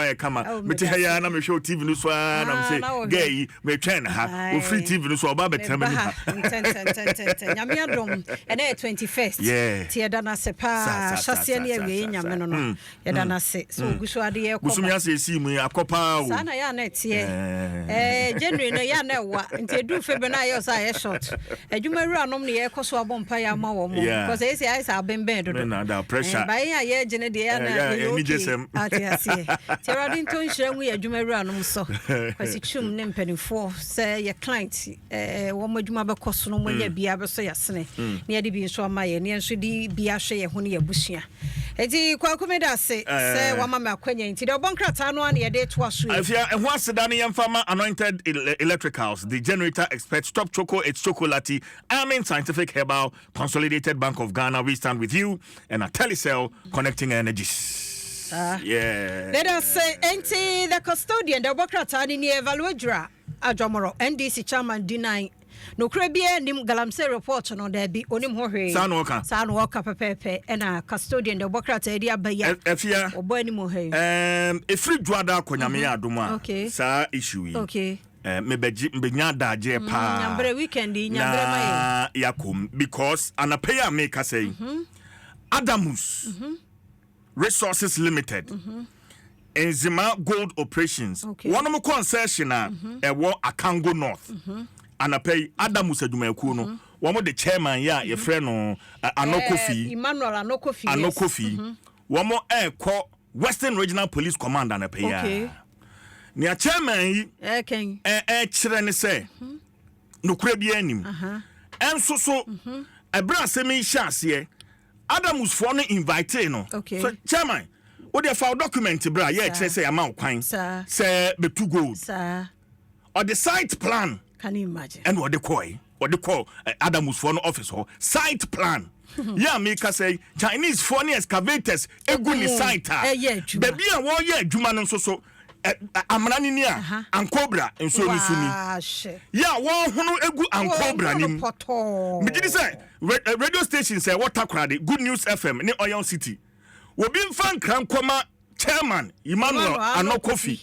why come me tell ya na me show TV no so na me say gay me train ha o free TV no so oba betra me ha nyame adom and 21st tie da na sepa hwase na awie nyame no ye da na se so gusu ade ye ko busumi ase si mu akopa o sana ya na tie January no ya na wa nti edu febe na ye sa ye short adwuma anom ne ye koso abompa ya ma wo mo because e say I say abemben do na da pressure ba ya ye gene de ya na ni jesem atiasie tiara din to nhyiranwu ya adwuma anom so kwasi chum ne mpanifo say ye client wo mo adwuma be koso no mo nya bia be so yasene ne ye de bi nso ama ye ne nso di bia hwe ye ho ne yabusua eti kwa komeda say wa mama akwanya nti de obonkrata no an ye de to aso afia ho aseda ne yemfama anointed electricals the generator expert stop choco it's chocolate Amin Scientific Herbal Consolidated Bank of Ghana. We stand with you and a telecell connecting energies. Let us say enti the custodian the obokrata ni evaluadra adwomoro NDC chairman deny no krebie nim galamse report no da bi onim ho hwe sa no oka pepepe na custodian the obokrata edi abaya afia obo anim ho hwe efri dwada akonyame ya adoma sa issue yi mbenya daje pa nyambre weekend nyambre mai yakum because anapaya make say Adamus Resources Limited Enzima Gold Operations one mo concession ewo Akango North anapay Adamus adumaku no one the chairman ya ye friend no Anokofi Emmanuel Anokofi one mo Western Regional Police Command anapay ni a chairman yi kire ne say no kura bi anim enso so ebra semi hyaase Adamus for no invite no so chairman wo dey file document bra ye kire say amount kwan say be to gold or the site plan can you imagine and what they call Adamus for no office or site plan yeah make us say Chinese for ni excavators egu ni site baby a wo ye adwuma no so amrani ni a ankobra enso ni suni ya won hunu egu ankobra ni me gidi say radio station say water crowd Good News FM ni Oyon City wo bi mfan kran koma chairman Emmanuel Anokofi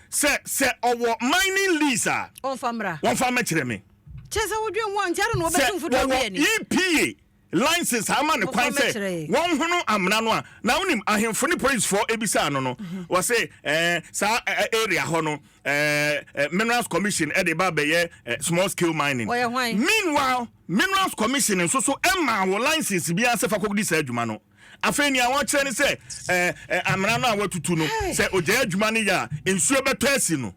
say owo mining lease a on famra kire me chese wo dwen won jare no obetumfu do we ni EPA license ama ne kwan say won hunu amna no a na wonim ahemfo ne police for ebisa no we say sa area ho no Minerals Commission e de ba be small scale mining meanwhile Minerals Commission nso so emma wo license bia se fa kokodi sa adwuma no afeni a won kire ne say amna no a watutu no say oja adwuma ne ya ensuo beto asi no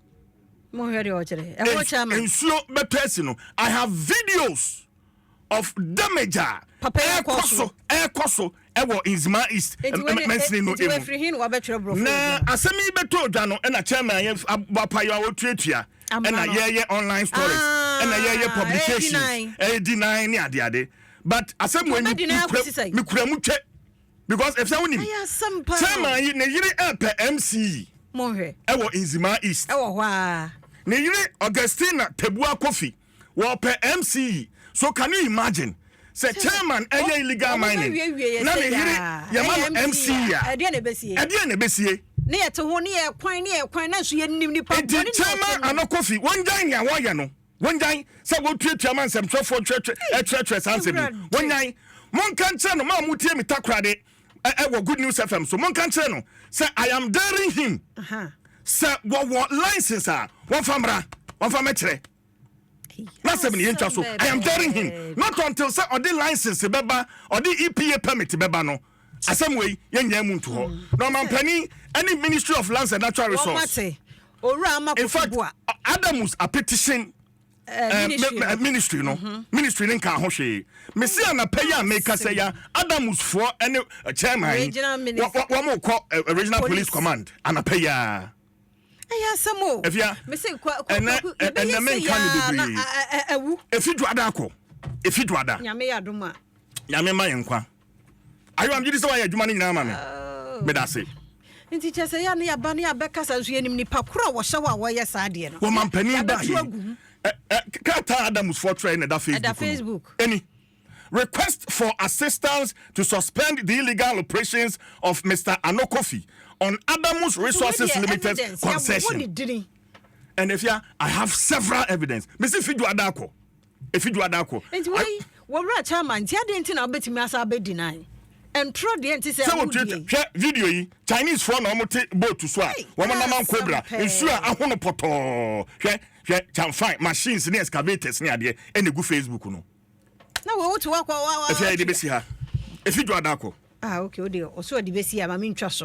mo hwere o kire e wo chama ensuo beto asi no I have videos of damager ekoso ewo Inzima East mentioning no emu na asemi beto dwa no na chairman ye abapayo a wotuatua na ye online stories na ye publications deny ni ade but asemi when me kuramutwe because if say wonim chairman ye ne yire epe MC mo hwe ewo Inzima East ewo ho a ne yire Augustina Tebua Kofi wo pe MC. So can you imagine? Say chairman illegal mining. Na me hire ya ma MC ya. Ade na besie. Ne yete ho ne ye kwan na so ye nim ni pa. Chairman Anokofi wonjan ya wo ye no. Wonjan say wo tuatua man sem trofo tre sanse bi. Wonjan mon kan che no ma mutie mi takrade wo Good News FM so mon kan che no say I am daring him. Say wo license a won famra kire. Not 7 years so I am daring him not until say or the license beba or the EPA permit beba no asem way yenya mu nto ho no man pani any Ministry of Lands and Natural Resources in fact Adamus a petition ministry no ministry nka ho hwe me see na pay ya make say ya Adamus for any chairman wa mo call Regional Police Command and pay ya samo me say and the men can be if you do ada nyame ya doma nyame ma yenkwa ayo am jidi say wa adwuma ni nyina ma me da say nti chese ya ne ya ba ne ya beka sa so yenim ni pakura wo hye wa wo ye sa de no wo man pani ba ye kata Adamus for train at Facebook any request for assistance to suspend the illegal operations of Mr. Anokofi on Adam's Resources Limited concession. And if I have several evidence. Mr. Fidu Adako. If you do Adako. Well, right, chairman, I didn't know about me as I be deny. And throw the anti video Chinese phone boat to swap. Woman Cobra. Ensure I want to put can find machines and excavators near there and the good Facebook. No, what to walk if I did see her. If you do Adako. Okay, dear. Also, the best year, I mean, trust.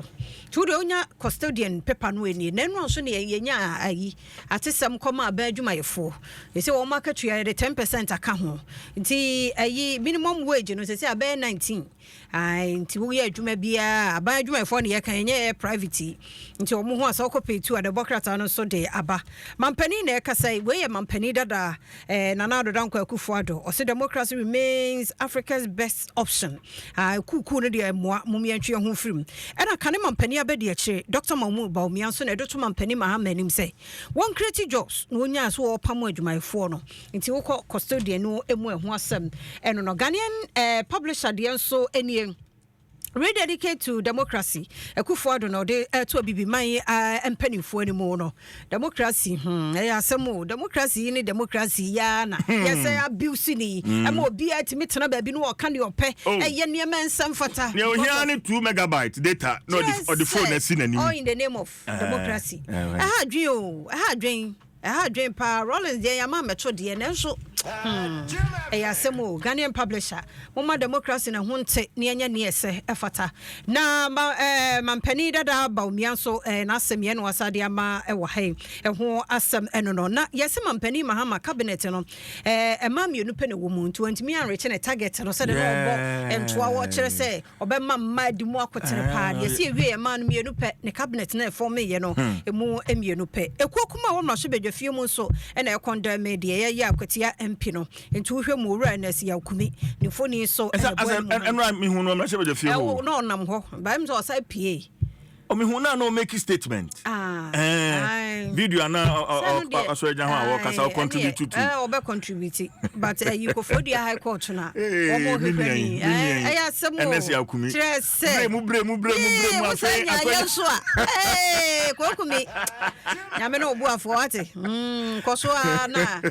To the owner custodian pepper no any, then also near Yenya, at some comma bed you my four. They say, oh, market you at 10% account. The minimum wage, you know, they say, I bear 19. Until we are Jumabia, I buy my phone, I can private. Until Moha Soko pay to a Democrat and so de Abba. Mampeni neka say, where Mampeni dada, and another Danko Kufuado, or say democracy remains Africa's best option. I could Mummy and Chia home film. And I can't Mampeni abedi Dr. Mamu Baumianson, and Dr. Mampeni Mahaman him say, one creative jobs, no nyas or Pamwaj my phone, until custodian no Emu Wasem, and an Organian publisher the so any rededicate to democracy. Ekufuado no de to bibi man empanifo anymore no. Democracy some democracy ni democracy ya na. Yes abuse ni. Amo obi atimi tena ba bi no o kan de ope. Eye niam ensam fata. You hear ni 2 megabyte data no the phone na sin ani. All in the name of democracy. Aha dwen pa Rollins de ya ma metro de na nso Eyasemo Ghanaian publisher Mama democracy na hunte ni anya ni ese efata na mampani dada baumianso na asem ye no asade ama ewo hai eho asem enono na yese mampani mahama cabinet no mienu pe ne wo mu nti antimi anreche ne target no se de no obo entoa wo kire se obema mma di mu akotere pa yese ewie ma no mienu pe ne cabinet na form ye no emu mienu pe ekokuma wo ma so bedwafie mu so na ekondam media ye akotia MP no nti wo hwe mu wura na si yakumi ne foni so enra mi hu no ma se bedwafie mu no nam ho ba im so say PA me hu na no make statement video na asoja ho a work as contribute to obe contribute but you go for the high court na omo hwani ayasemo enesi akumi bremu afa ayeso a kokumi ya me no obu afo ate koso na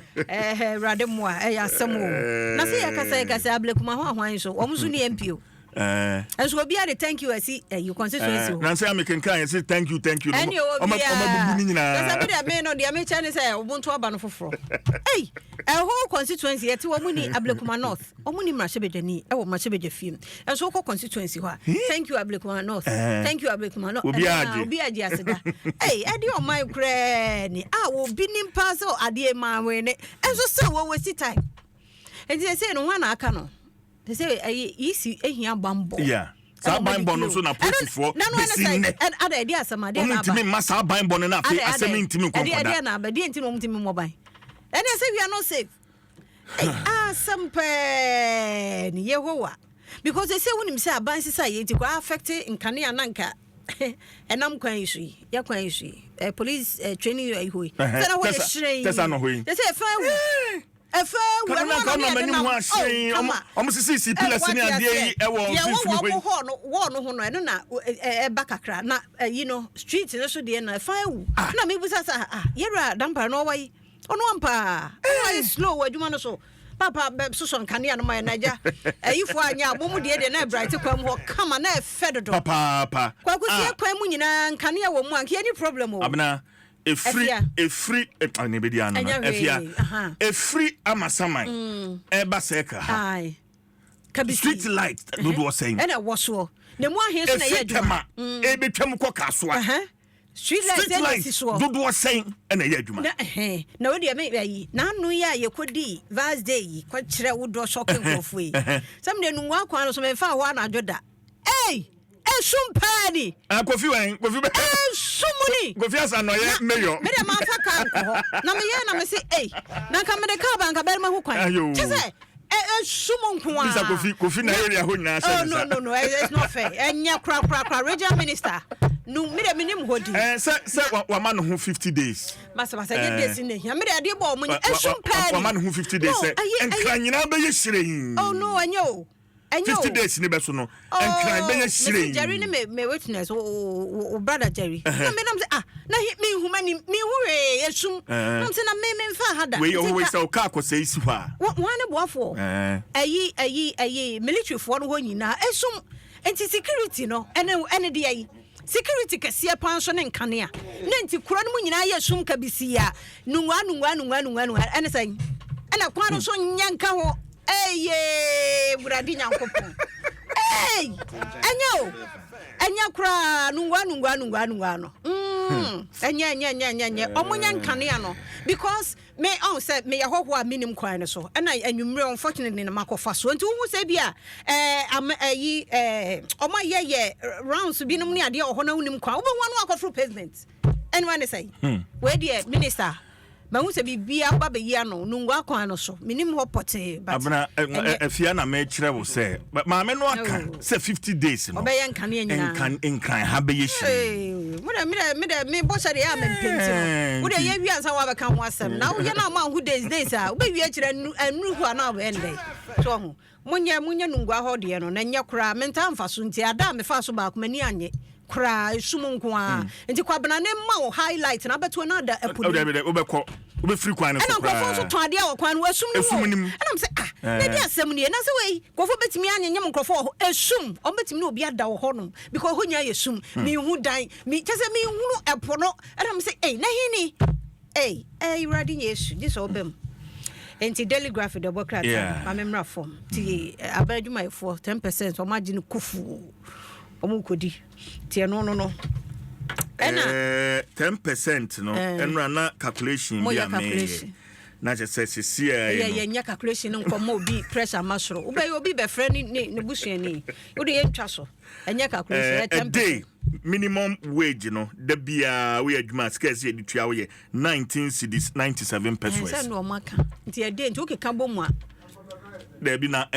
rademu a ayasemo na se yakasa ablekuma ho ahwan so omuso ni MPO and so be a thank you I see you constituency Nancy I can say thank you and you that's me no the American say ubuntu aba no foforo hey a whole constituency yet omuni Ablekuma North omuni mrashebedani e wo mrashebede fiem and so constituency ho thank you Ablekuma North thank you Ablekuma North obi aji aseda hey ade o my kra ni wo binim pass o ade ma we ne and so say wo waste time and they say no one aka no. They say easy ehia bambo. Yeah. Sa bambo no so na politifo. And other idea some idea na. Ntimi masa bambo no na afi asemi ntimi konkoda. Idea na ba di ntimi ntimi mobile. And they say we are not safe. Some pen Yehowa. Because they say when him say aban sisa ye ti kwa affect nkane ananka. Enam kwan isu. Ya kwan isu. Police training you ahoi. Say na what shrine. Tesa no hoi. They say fa efe we sisi pilasi ni ade wo no na ba kakra na you know street no so de na fa wu na me busa sa yera dampa no wai ono ampa why slow adwuma no so papa so so nkane no mai na ja ayifo anya abomu de na bright kwam ho kama na efe dodo papa kwa kusie kwam nyina nkane wo mu anke any problem o abna a free anybediana a free amasaman eba seka ai street light do was saying and I was so ne mo ahe na ye dwuma ebetwam ko kasoa street light do was saying and ye dwuma na we de me na anu ya ye kodi vast day kwa kire wo do shocking of we some de nu akwa no so me fa ho na joda hey Shumpani. Kofi Shumuni. Kofi asa no ye mayor. Me de ma fa kan ko. Na me ye na me say na ka me de ka ban ka be ma ho kwan. Chese Shumon kwa. Bisa Kofi na area ho nyina say. No, it's not fair. Enya kra regional minister. No me de minim hodi. Say wa man ho 50 days. Masa ye days ni. Ya me de ade bo mo ni Shumpani. Wa man ho 50 days say. Enkra nyina be ye hire. Oh no, anyo. 50 days ni beso no enkran benya shire Jerry ni me witness o brother Jerry na me nam say na me humani me hure esum nam say na me fa hada we always say o ka akose isi fa one boafo ayi military for no nyina esum enti security no ene de ayi security kese pan so ne nkane a na enti kura no nyina ya esum ka bisia nungwa ene say ena kwano so nyanka ho Bradi Nyankopon. Enya kura nungwa no. Enya. Omunya nkane no because me on say me yahoho a minim kwan no so. Na anwumre unfortunately na makofa so. Nti hu say bia omaye rounds bi num ne ade oho na unim kwan. Wo be wanu akofro president. Anyone say? We dey minister Mahu se bibia ba be yi ano nungwa kwan no so minim ho pote but abna afia na me kire wo se ma me no aka se 50 days no obeya nkane nyina nkran ha be yeshi me bo sare ya mempenti wo de ye wi ansa wa be ka ho asem na wo ye na ma hu days a wo be wi akire anu hu ana be ende so ho munye nungwa ho de no na nya kura menta mfa so nti ada me fa so ba akoma ni anye kura esum nko a nti kwabena ne ma wo highlight na beto na da epo Ube free kwan so kra. Na so ton ade a kwan no esum no. Na am say na dia asem ne na say wey kofo betimi anyem nkrofo esum o betimi na obi ada wo ho no because ho nya esum me hu dan me kese me hu epo no na am say na hini ready yesu this obem enti daily graphic the book rat ma memra form ti abadwuma efo 10% o ma gi no kufu o mu kodi ti no 10% no enra na calculation bi ame na je say yeah nya calculation nko ma obi pressure masoro obi obi be friend ne busuani wo de yentwa so enya calculation 10% day minimum wage no da bia we adwuma scarce ye ditua we 19 cedis 97 pesos say no maka nti e day nti o keka bomu a da bi na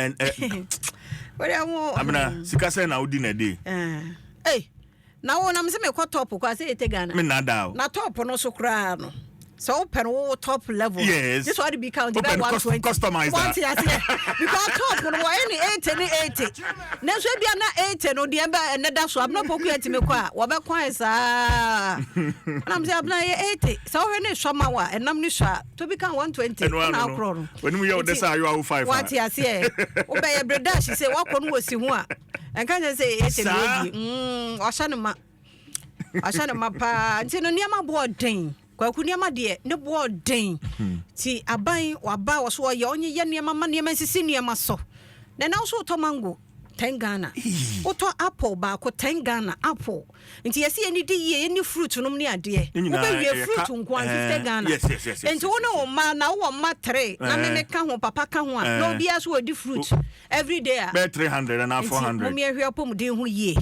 wori amu amna sika say na odi na day na wo na me se me ko top kwa se ete Ghana me na da na top no so kra no so open wo top level yes. This what be count by 120 customize that because top no wo any 80 na so bia na 80 no de ba na da so abna poku ati me kwa wo be kwan sa na me se abna 80 so wo ne so ma wa enam ni so to be count 120 na akro no when we you dey say you are 5 what ya say wo be breda she say wo kro no wo si hu a enka say 80 no Ashana ma pa nti no niam aboden kwaku niam de ne boden ti aban waba wo so ye onye ye niam ma niam sisi niam so na na so to mango 10 Ghana oto apple ba ko 10 Ghana apple nti yesi eni di ye eni fruit no ne ade wo be wie fruit nko an 50 Ghana nti wo no ma na wo ma 3 na me ka ho papa ka ho a no bia so di fruit every day be 300 and 400 mo me hwe apom den ho ye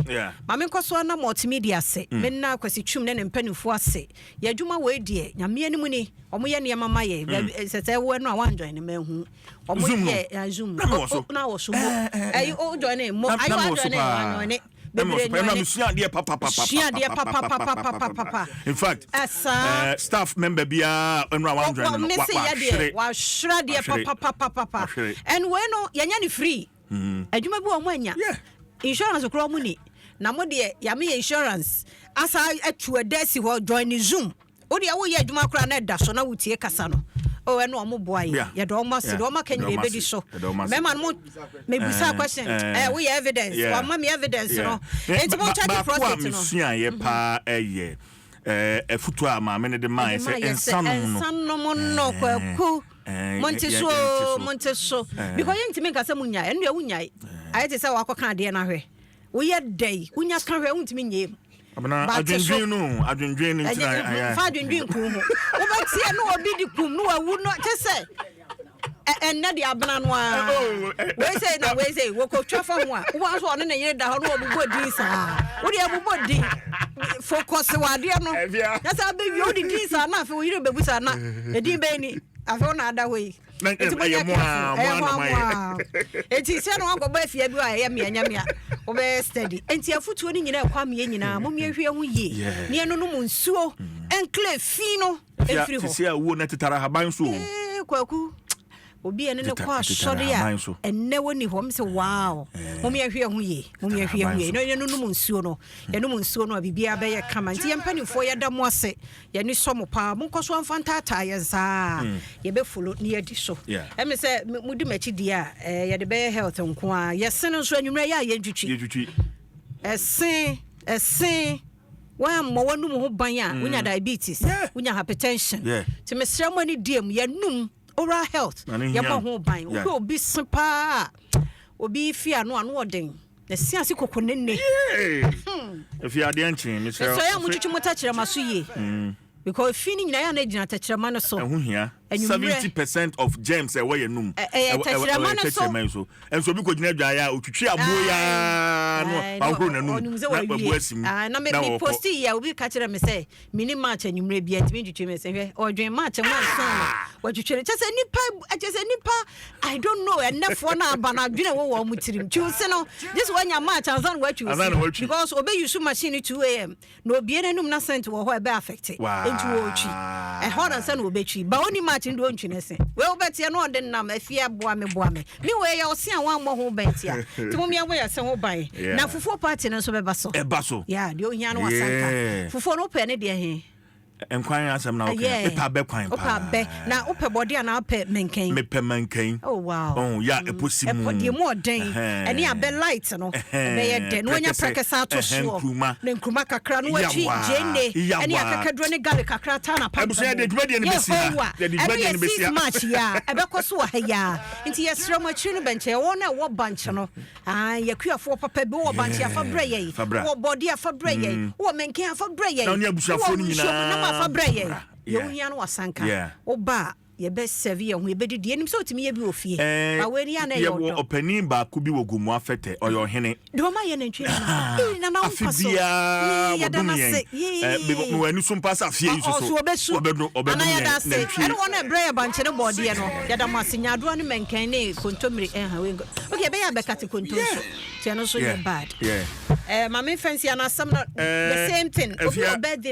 ma me nkoso na multimedia se me na kwasi twum ne mpanifo ase ya adwuma we die nyame ani mu ni omo ye ne mama ye sese wo no a wan join ne mahu omo ye zoom na wo so mo ai o join mo ai wa join ne in fact staff member bia enra wan join wa shred ye papa and when no yanya ni free adwuma bi o mo anya insurance kro mo ni na mo de ya me insurance asa atu adasi ho join zoom o de wo ye adwuma kra na da so na wutie kasa no o eno omo boy ye do omo se do omo kan be di so me man mo me bisa question we evidence wa ma me evidence no enti mo check the process no misua ye pa efutu ama me ne de man say ensan no mo no kwaku monte so because yenti me kasa munya eno ya wunya aye te say wa koka de na hwe wo ye dai wunya ka hwe wuntimi nyem abana adwendwen no ntina fa adwendwen ku ho wo ba tie no obi di kum no awu no te say enna di abana no a we say wo ko twafa ho a wo so one na yire da ho no obubo din sa wo di obubo din focus wa de no na sa be wi o di din sa na afi wo yire bebu sa na edin be ni afi na ada ho yi enti se no akọ ba fie bi a ye me anyamia wo be steady enti afutuo ni nyina kwa me nyina mo me hwe ho ye ne eno no mu nsuo enkle fi no efiri ho se awo na tetara haban so kwaku obi ene ne kwa sori a enne woni hom se wow mom ye hwe hu ye no ye no nsuo no ye no nsuo no bibia be ye kama nti ye mpanifo ye da mo ase ye ni so mo pa mo nkoso amfantata ye za ye be follow ni edi so e me se mudi machi dia ye de be health nko a ye sen nso anwumre ya ye ntwitwi esen wa mo wanu mo ho ban a unya diabetes unya hypertension ti me sra mo ani diem ye num oral health ye mo ho ban obi sepa obi fi anu oden na siase kokonenne if you are the ancient me sra so ya mo twitwi mo ta kire maso ye because fini nyina ya na gina ta kire ma no so 70% of germs where you num so and so bi ko gina dwa ya otwitwi aboya no ahoro na num na babuasim na me posti ya obi ka kire me say mini match anwumre bia ntimi twitwi me say hwe odwen match mo nson watwitwi chese nipa I don't know enefo na aba na dwene wo mutirim chiuse no this one ya match anzan watwitwi because obe use machine 2 am no obi enum na cent wo ho e be affected enti wo twi e ho na say no obetwi ba oni match ndo ntwinese we obetia no de nam afia boa me me we ya osia wan mo ho bentia ti mo mia wo ya se ho ban na fufuo party no so beba so yeah de ohia no wasanka fufuo no pe ne de he enkwan asem na okay epa be kwan pa opa be na opa body na opa menken me pe menken oh wow ya eposimu e mo den eni abe light no be ye den no nya prekesa to so na nkruma kakra no wachi jenne eni akakadro ne gale kakra ta na pa ebuso ya de dwuma de ne besia de dwuma de ne besia match ya ebe koso wa ya nti yesro ma chi no benche wo na wo banche no yakuafo papa be wo banche afa bre ye wo body afa bre ye wo menken afa bre ye na oni abusuafo ni nyina fabreye ye ohia no wasanka oba ye be serve ye ho ye bedidi enim so otimi ye bi ofie ba we ri ana ye wo opani ba ku bi wogumu afete oyo hene do ma ye nantwe na na afaso ya dama se be mo anu so mpasa afie yi so obedo ana ya da se ene wona ebre ye banche ne body ye no ya dama se nyado ne menkan ne kontomire we okay be ya be kate kontomso ti no so ye bad mama fancy ana sam the same thing obi birthday